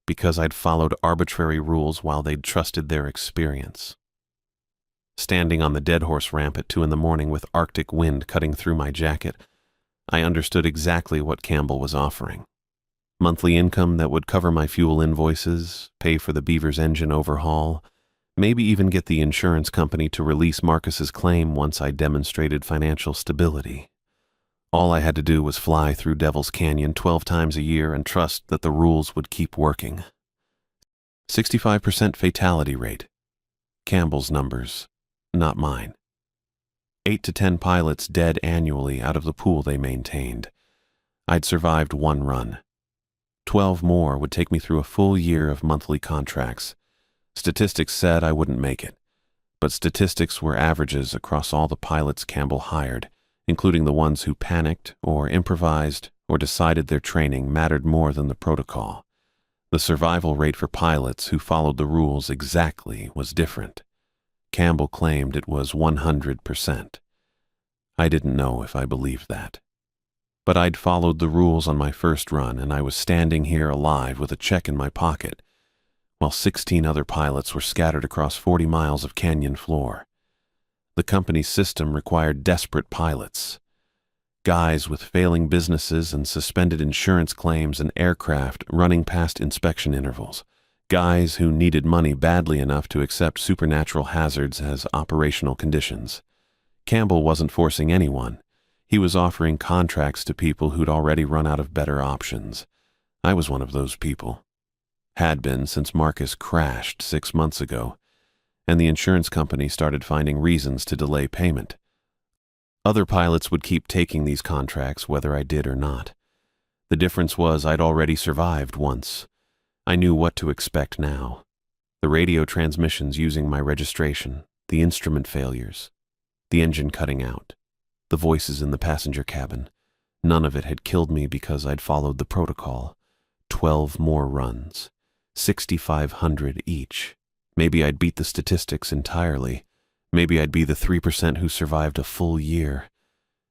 because I'd followed arbitrary rules while they'd trusted their experience. Standing on the Dead Horse ramp at 2 a.m. with Arctic wind cutting through my jacket, I understood exactly what Campbell was offering. Monthly income that would cover my fuel invoices, pay for the Beaver's engine overhaul, maybe even get the insurance company to release Marcus's claim once I demonstrated financial stability. All I had to do was fly through Devil's Canyon 12 times a year and trust that the rules would keep working. 65% fatality rate. Campbell's numbers, not mine. 8 to 10 pilots dead annually out of the pool they maintained. I'd survived 1 run. 12 more would take me through a full year of monthly contracts. Statistics said I wouldn't make it, but statistics were averages across all the pilots Campbell hired, including the ones who panicked or improvised or decided their training mattered more than the protocol. The survival rate for pilots who followed the rules exactly was different. Campbell claimed it was 100%. I didn't know if I believed that. But I'd followed the rules on my first run, and I was standing here alive with a check in my pocket, while 16 other pilots were scattered across 40 miles of canyon floor. The company's system required desperate pilots. Guys with failing businesses and suspended insurance claims and aircraft running past inspection intervals. Guys who needed money badly enough to accept supernatural hazards as operational conditions. Campbell wasn't forcing anyone. He was offering contracts to people who'd already run out of better options. I was one of those people. Had been since Marcus crashed 6 months ago, and the insurance company started finding reasons to delay payment. Other pilots would keep taking these contracts whether I did or not. The difference was I'd already survived once. I knew what to expect now. The radio transmissions using my registration, the instrument failures, the engine cutting out, the voices in the passenger cabin. None of it had killed me because I'd followed the protocol. 12 more runs, 6,500 each. Maybe I'd beat the statistics entirely. Maybe I'd be the 3% who survived a full year.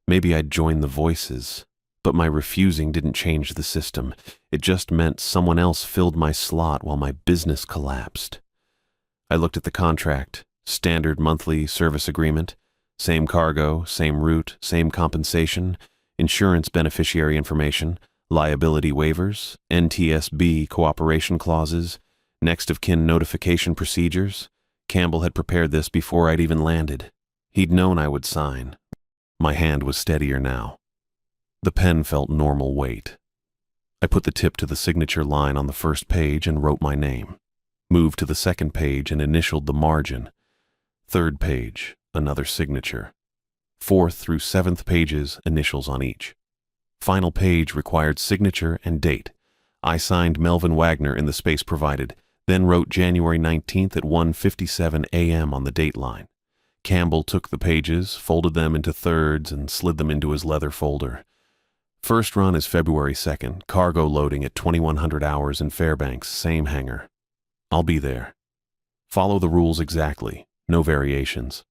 Maybe I'd join the voices. But my refusing didn't change the system. It just meant someone else filled my slot while my business collapsed. I looked at the contract, standard monthly service agreement, same cargo, same route, same compensation, insurance beneficiary information, liability waivers, NTSB cooperation clauses, next of kin notification procedures. Campbell had prepared this before I'd even landed. He'd known I would sign. My hand was steadier now. The pen felt normal weight. I put the tip to the signature line on the first page and wrote my name. Moved to the second page and initialed the margin. Third page, another signature. Fourth through seventh pages, initials on each. Final page required signature and date. I signed Melvin Wagner in the space provided, then wrote January 19th at 1:57 a.m. on the date line. Campbell took the pages, folded them into thirds, and slid them into his leather folder. First run is February 2nd, cargo loading at 2100 hours in Fairbanks, same hangar. I'll be there. Follow the rules exactly, no variations.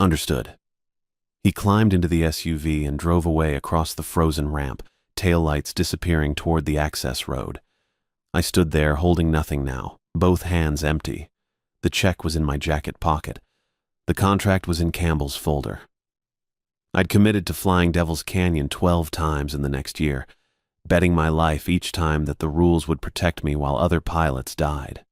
Understood. He climbed into the SUV and drove away across the frozen ramp, taillights disappearing toward the access road. I stood there holding nothing now, both hands empty. The check was in my jacket pocket. The contract was in Campbell's folder. I'd committed to flying Devil's Canyon 12 times in the next year, betting my life each time that the rules would protect me while other pilots died.